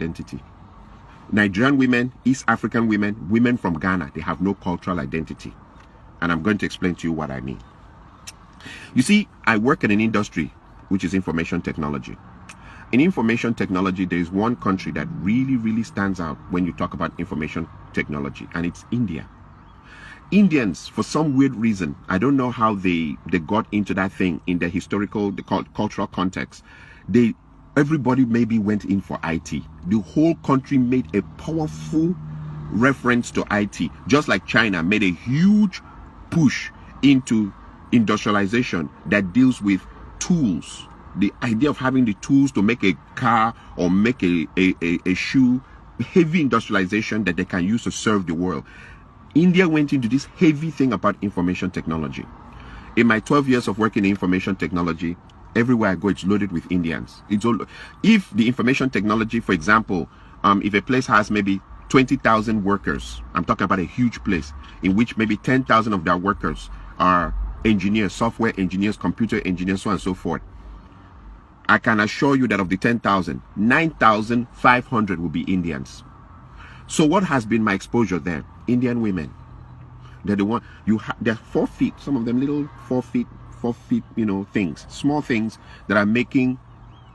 identity. Nigerian women, East African women, women from Ghana, they have no cultural identity. And I'm going to explain to you what I mean. You see, I work in an industry which is information technology. In information technology, there is one country that really stands out when you talk about information technology, and it's India. Indians, for some weird reason, I don't know how they got into that thing in the historical, the cultural context. Everybody maybe went in for IT. The whole country made a powerful reference to IT, just like China made a huge push into industrialization that deals with tools. The idea of having the tools to make a car or make a shoe, heavy industrialization that they can use to serve the world. India went into this heavy thing about information technology. In my 12 years of working in information technology, everywhere I go, it's loaded with Indians. If the information technology, for example, if a place has maybe 20,000 workers, I'm talking about a huge place, in which maybe 10,000 of their workers are engineers, software engineers, computer engineers, so on and so forth. I can assure you that of the 10,000, 9,500 will be Indians. So what has been my exposure there? Indian women. They're the one, they're 4 feet, some of them little 4 feet, things, small things that are making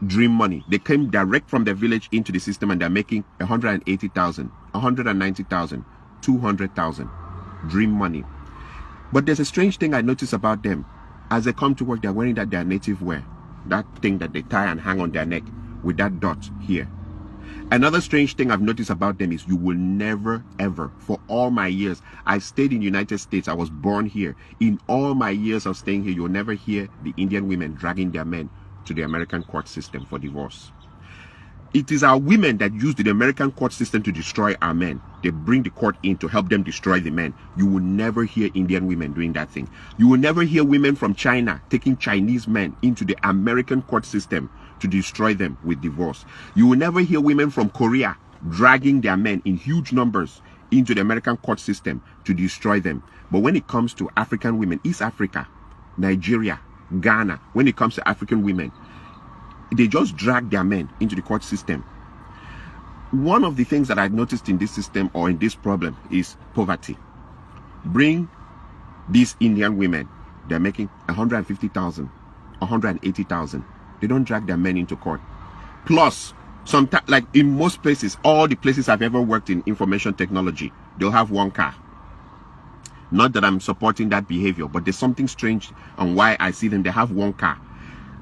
dream money. They came direct from their village into the system and they're making 180,000, 190,000, 200,000 dream money. But there's a strange thing I notice about them. As they come to work, they're wearing their native wear. That thing that they tie and hang on their neck with that dot here. Another strange thing I've noticed about them is you will never ever, for all my years, I stayed in the United States, I was born here. In all my years of staying here, you'll never hear the Indian women dragging their men to the American court system for divorce. It is our women that use the American court system to destroy our men. They bring the court in to help them destroy the men. You will never hear Indian women doing that thing. You will never hear women from China taking Chinese men into the American court system to destroy them with divorce. You will never hear women from Korea dragging their men in huge numbers into the American court system to destroy them. But when it comes to African women, East Africa, Nigeria, Ghana, when it comes to African women, they just drag their men into the court system. One of the things that I've noticed in this system or in this problem is poverty. Bring these Indian women, they're making 150,000, 180,000. They don't drag their men into court. Plus, sometimes, like in most places, all the places I've ever worked in information technology, they'll have one car. Not that I'm supporting that behavior, but there's something strange on why I see them. They have one car.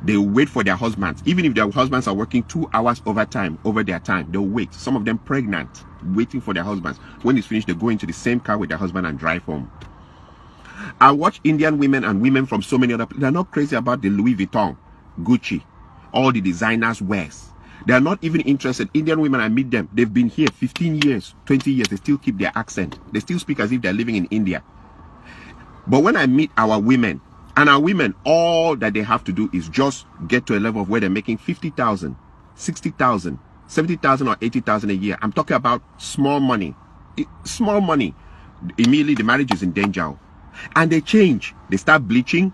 They wait for their husbands. Even if their husbands are working 2 hours overtime, over their time, they'll wait. Some of them pregnant, waiting for their husbands. When it's finished, they go into the same car with their husband and drive home. I watch Indian women and women from so many other places. They're not crazy about the Louis Vuitton, Gucci, all the designers wears. They are not even interested. Indian women, I meet them. They've been here 15 years, 20 years. They still keep their accent. They still speak as if they're living in India. But when I meet our women, and our women, all that they have to do is just get to a level of where they're making 50,000, 60,000, 70,000 or 80,000 a year. I'm talking about small money. Small money. Immediately the marriage is in danger. And they change. They start bleaching.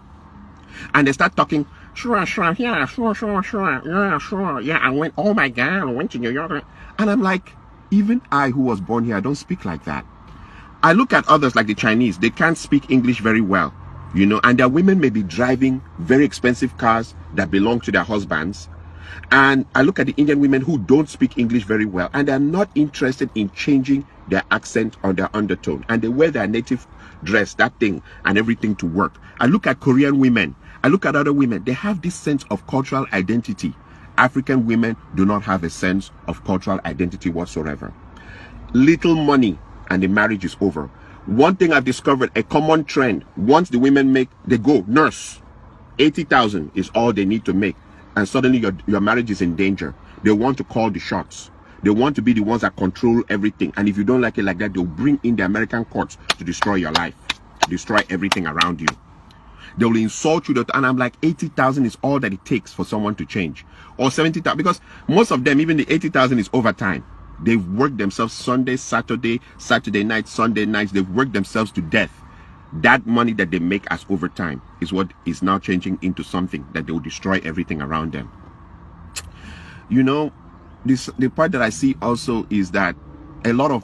And they start talking, sure, yeah, sure. Yeah, I went, oh my God, I went to New York. And I'm like, even I who was born here, I don't speak like that. I look at others like the Chinese. They can't speak English very well. And their women may be driving very expensive cars that belong to their husbands. And I look at the Indian women who don't speak English very well, and they're not interested in changing their accent or their undertone. And they wear their native dress, that thing, and everything to work. I look at Korean women. I look at other women. They have this sense of cultural identity. African women do not have a sense of cultural identity whatsoever. Little money, and the marriage is over. One thing I've discovered, a common trend, once the women make, they go, nurse, 80,000 is all they need to make. And suddenly your marriage is in danger. They want to call the shots. They want to be the ones that control everything. And if you don't like it like that, they'll bring in the American courts to destroy your life, destroy everything around you. They will insult you. And I'm like, 80,000 is all that it takes for someone to change. Or 70,000, because most of them, even the 80,000 is overtime. They've worked themselves Sunday, Saturday, Saturday night, Sunday nights. They've worked themselves to death. That money that they make as overtime is what is now changing into something that they will destroy everything around them. the part that I see also is that a lot of,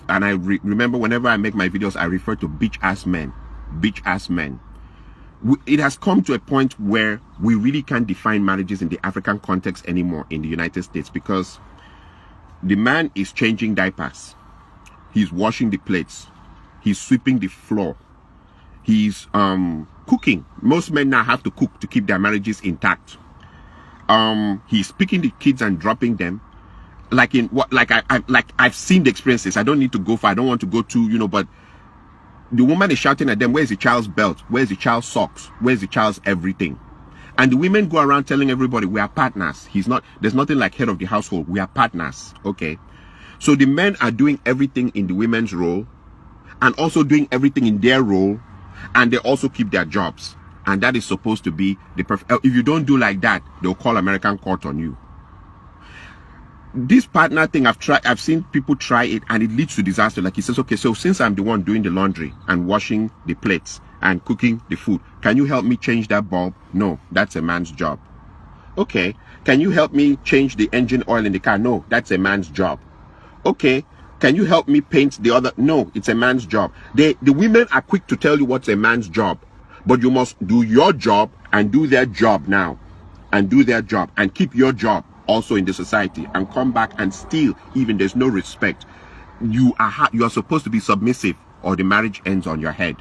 and I remember whenever I make my videos, I refer to bitch ass men. Bitch ass men. It has come to a point where we really can't define marriages in the African context anymore in the United States, because the man is changing diapers, he's washing the plates, he's sweeping the floor, he's cooking. Most men now have to cook to keep their marriages intact. He's picking the kids and dropping them. Like in what, like I've seen the experiences. I don't need to go far. I don't want to go too, you know, but the woman is shouting at them, where's the child's belt? Where's the child's socks? Where's the child's everything? And the women go around telling everybody, we are partners. There's nothing like head of the household. We are partners. Okay. So the men are doing everything in the women's role and also doing everything in their role, and they also keep their jobs. And that is supposed to be the perfect. If you don't do like that, they'll call American court on you. This partner thing, I've seen people try it, and it leads to disaster. Like he says, okay, so since I'm the one doing the laundry and washing the plates and cooking the food, can you help me change that bulb? No, that's a man's job. Okay, can you help me change the engine oil in the car? No, that's a man's job. Okay, can you help me paint the other? No, it's a man's job. The women are quick to tell you what's a man's job, but you must do your job and do their job now, and do their job and keep your job also in the society, and come back and still, even there's no respect, you are supposed to be submissive, or the marriage ends on your head.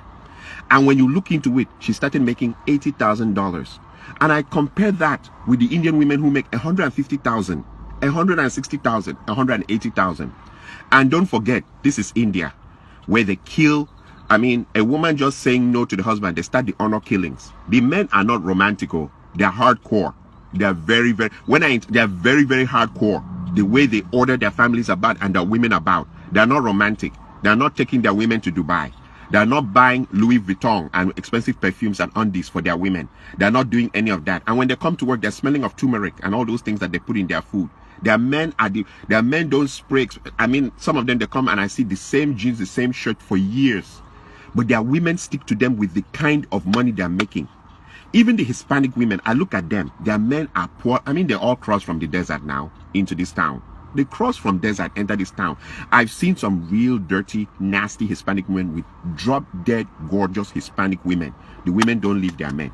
And when you look into it, she started making $80,000, and I compare that with the Indian women who make 150,000, 160,000, 180,000. And don't forget, this is India, where they kill. I mean, a woman just saying no to the husband, they start the honor killings. The men are not romantical, they're hardcore. They are very, very, they are very, very hardcore. The way they order their families about and their women about. They are not romantic. They are not taking their women to Dubai. They are not buying Louis Vuitton and expensive perfumes and undies for their women. They are not doing any of that. And when they come to work, they're smelling of turmeric and all those things that they put in their food. Their men don't spray. I mean, some of them, they come and I see the same jeans, the same shirt for years. But their women stick to them with the kind of money they're making. Even the Hispanic women, I look at them, their men are poor. I mean, they all cross from the desert now into this town. They cross from desert, enter this town. I've seen some real dirty, nasty Hispanic women with drop-dead, gorgeous Hispanic women. The women don't leave their men.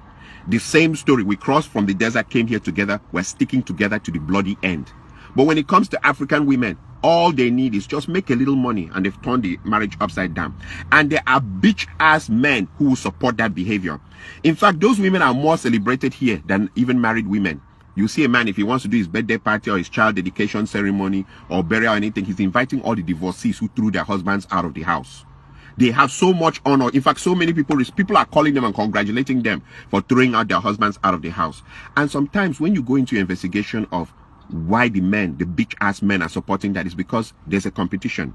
The same story, we crossed from the desert, came here together, we're sticking together to the bloody end. But when it comes to African women, all they need is just make a little money, and they've turned the marriage upside down. And there are bitch-ass men who will support that behavior. In fact, those women are more celebrated here than even married women. You see a man, if he wants to do his birthday party or his child dedication ceremony or burial or anything, he's inviting all the divorcees who threw their husbands out of the house. They have so much honor. In fact, so many people are calling them and congratulating them for throwing out their husbands out of the house. And sometimes when you go into investigation of why the bitch-ass men are supporting that, is because there's a competition.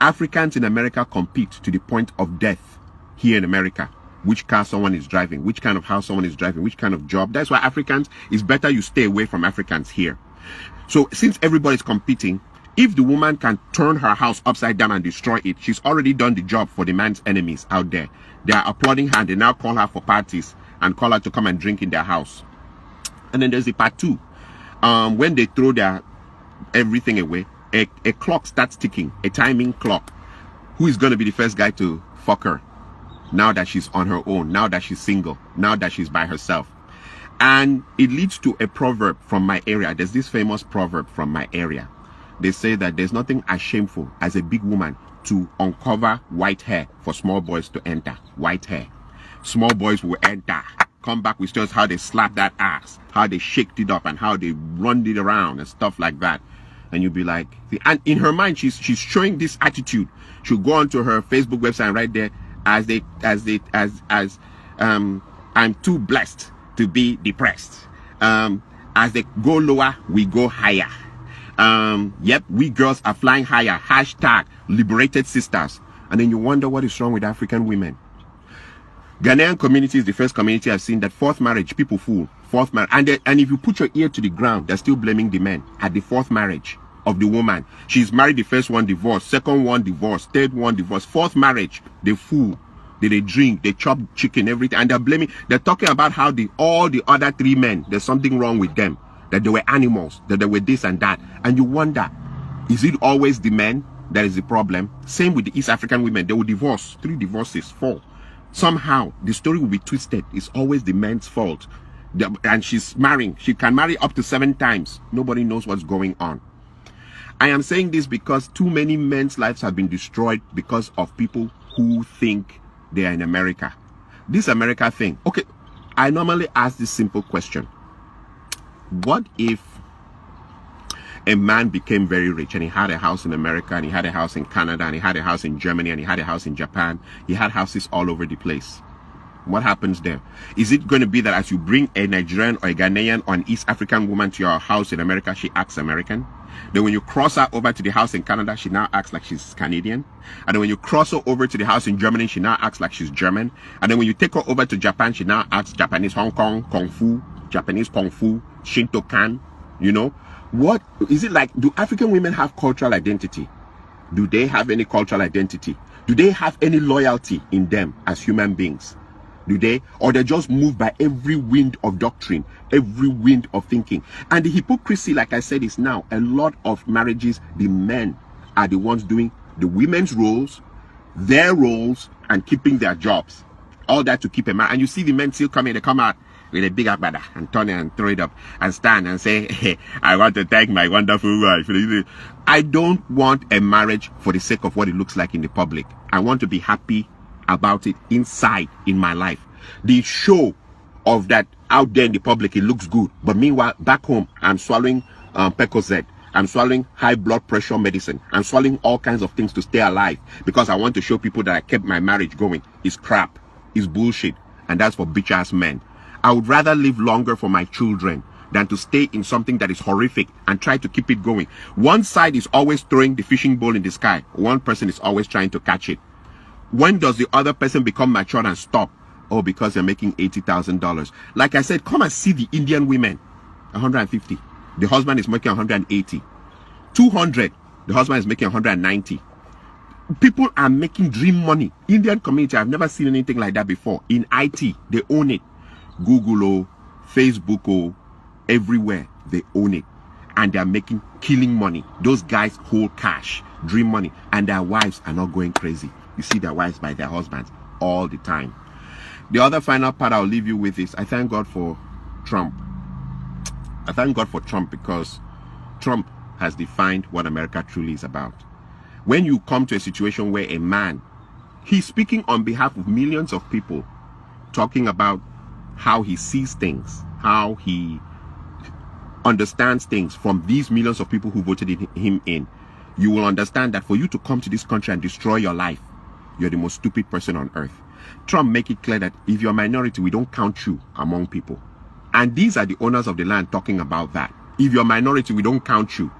Africans in America compete to the point of death here in America. Which car someone is driving, which kind of house someone is driving, which kind of job. That's why Africans, it's better you stay away from Africans here. So since everybody's competing, if the woman can turn her house upside down and destroy it, she's already done the job for the man's enemies out there. They are applauding her. They now call her for parties and call her to come and drink in their house. And then there's the part two. When they throw their everything away, a clock starts ticking, a timing clock. Who is going to be the first guy to fuck her? Now that she's on her own, now that she's single, now that she's by herself. And it leads to a proverb from my area. There's this famous proverb from my area. They say that there's nothing as shameful as a big woman to uncover white hair for small boys to enter. White hair. Small boys will enter, come back with stories how they slap that ass, how they shaked it up and how they run it around and stuff like that. And you'll be like, and in her mind, she's showing this attitude. She'll go onto her Facebook website and right there, I'm too blessed to be depressed. As they go lower, we go higher. Yep, we girls are flying higher. Hashtag liberated sisters. And then you wonder what is wrong with African women. Ghanaian community is the first community I've seen that fourth marriage, people fool. Fourth marriage. And if you put your ear to the ground, they're still blaming the men at the fourth marriage of the woman. She's married, the first one divorced, second one divorced, third one divorced, fourth marriage, they fool. They drink, they chop chicken, everything, and they're talking about how all the other three men, there's something wrong with them. that they were animals, that they were this and that. And you wonder, is it always the men that is the problem? Same with the East African women. They will divorce, 3 divorces, 4. Somehow, the story will be twisted. It's always the men's fault. And she's marrying. She can marry up to 7 times. Nobody knows what's going on. I am saying this because too many men's lives have been destroyed because of people who think they are in America. This America thing. Okay, I normally ask this simple question. What if a man became very rich and he had a house in America and he had a house in Canada and he had a house in Germany and he had a house in Japan? He had houses all over the place. What happens there? Is it going to be that as you bring a Nigerian or a Ghanaian or an East African woman to your house in America, she acts American? Then when you cross her over to the house in Canada, she now acts like she's Canadian. And then when you cross her over to the house in Germany, she now acts like she's German. And then when you take her over to Japan, she now acts Japanese Hong Kong, Kung Fu, Japanese Kung Fu, Shinto-kan, you know? What is it like? Do African women have cultural identity? Do they have any cultural identity? Do they have any loyalty in them as human beings? Do they? Or they just move by every wind of doctrine, every wind of thinking? And the hypocrisy, like I said, is now a lot of marriages, the men are the ones doing the women's roles, their roles, and keeping their jobs. All that to keep a man. And you see the men still coming, they come out with a big agbada and turn it and throw it up and stand and say, hey, I want to thank my wonderful wife. I don't want a marriage for the sake of what it looks like in the public. I want to be happy about it inside in my life. The show of that out there in the public, it looks good, but meanwhile back home I'm swallowing Percocet, I'm swallowing high blood pressure medicine, I'm swallowing all kinds of things to stay alive because I want to show people that I kept my marriage going. It's crap, it's bullshit, and that's for bitch ass men. I would rather live longer for my children than to stay in something that is horrific and try to keep it going. One side is always throwing the fishing bowl in the sky, one person is always trying to catch it. When does the other person become mature and stop? Oh, because they're making $80,000. Like I said, come and see the Indian women. 150. The husband is making 180. 200. The husband is making 190. People are making dream money. Indian community, I've never seen anything like that before. In IT, they own it. Google, Facebook, everywhere, they own it. And they're making killing money. Those guys hold cash, dream money. And their wives are not going crazy. You see their wives by their husbands all the time. The other final part I'll leave you with is I thank God for Trump. I thank God for Trump because Trump has defined what America truly is about. When you come to a situation where a man, he's speaking on behalf of millions of people, talking about how he sees things, how he understands things from these millions of people who voted him in, you will understand that for you to come to this country and destroy your life, you're the most stupid person on earth. Trump make it clear that if you're a minority, we don't count you among people. And these are the owners of the land talking about that. If you're a minority, we don't count you.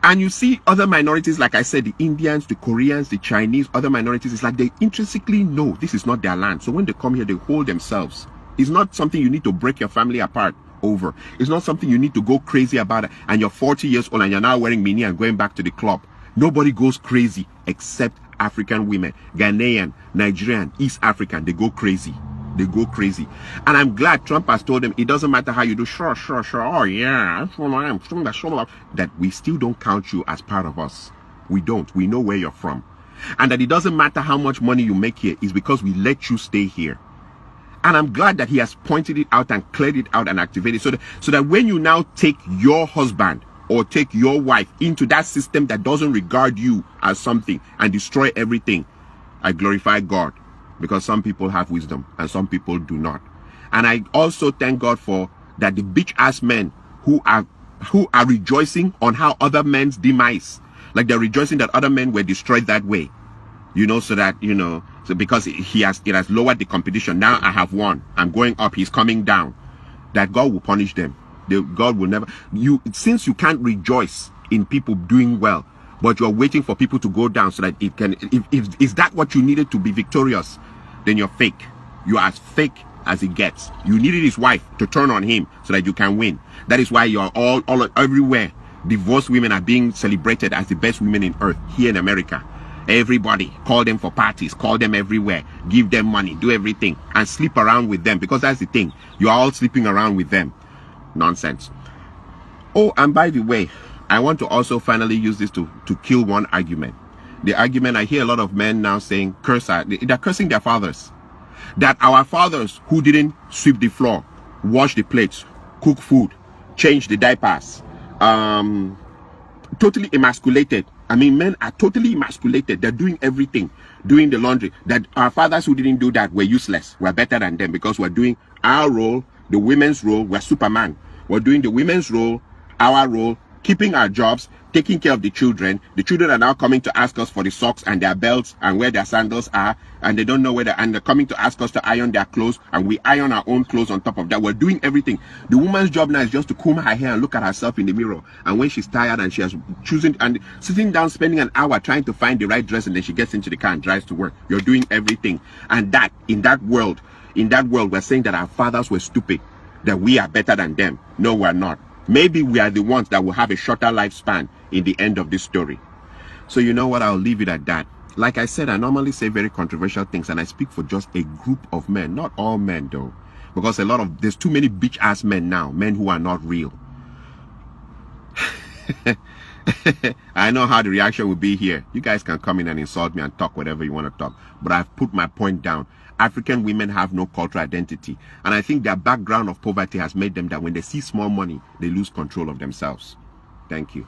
And you see other minorities, like I said, the Indians, the Koreans, the Chinese, other minorities, it's like they intrinsically know this is not their land. So when they come here, they hold themselves. It's not something you need to break your family apart over. It's not something you need to go crazy about. And you're 40 years old and you're now wearing mini and going back to the club. Nobody goes crazy except African women, Ghanaian, Nigerian, East African. They go crazy. They go crazy. And I'm glad Trump has told them it doesn't matter how you do. Sure. Oh yeah, that we still don't count you as part of us. We don't. We know where you're from. And that it doesn't matter how much money you make here, is because we let you stay here. And I'm glad that he has pointed it out and cleared it out and activated so that when you now take your husband or take your wife into that system that doesn't regard you as something and destroy everything, I glorify God, because some people have wisdom and some people do not. And I also thank God for that the bitch ass men who are rejoicing on how other men's demise, like they're rejoicing that other men were destroyed that way, you know, so that, you know, so because it has lowered the competition. Now I have won, I'm going up, he's coming down, that God will punish them. God will never, since you can't rejoice in people doing well, but you're waiting for people to go down so that it can, if is that what you needed to be victorious, then you're fake. You're as fake as it gets. You needed his wife to turn on him so that you can win. That is why you're all everywhere. Divorced women are being celebrated as the best women in earth here in America. Everybody call them for parties, call them everywhere, give them money, do everything, and sleep around with them, because that's the thing. You're all sleeping around with them. Nonsense. Oh, and by the way, I want to also finally use this to kill one argument. The argument, I hear a lot of men now saying, they're cursing their fathers. That our fathers who didn't sweep the floor, wash the plates, cook food, change the diapers, totally emasculated. I mean, men are totally emasculated. They're doing everything, doing the laundry. That our fathers who didn't do that were useless. We're better than them because we're doing our role, the women's role. We're Superman. We're doing the women's role, our role, keeping our jobs, taking care of the children. The children are now coming to ask us for the socks and their belts and where their sandals are, and they don't know where and they're coming to ask us to iron their clothes, and we iron our own clothes on top of that. We're doing everything. The woman's job now is just to comb her hair and look at herself in the mirror, and when she's tired and she has choosing and sitting down spending an hour trying to find the right dress, and then she gets into the car and drives to work. You're doing everything. And that in that world we're saying that our fathers were stupid, that we are better than them. No, we're not. Maybe we are the ones that will have a shorter lifespan in the end of this story. So you know what, I'll leave it at that. Like I said, I normally say very controversial things, and I speak for just a group of men, not all men though, because there's too many bitch ass men now, men who are not real. I know how the reaction will be here. You guys can come in and insult me and talk whatever you want to talk, but I've put my point down. African women have no cultural identity, and I think their background of poverty has made them that when they see small money, they lose control of themselves. Thank you.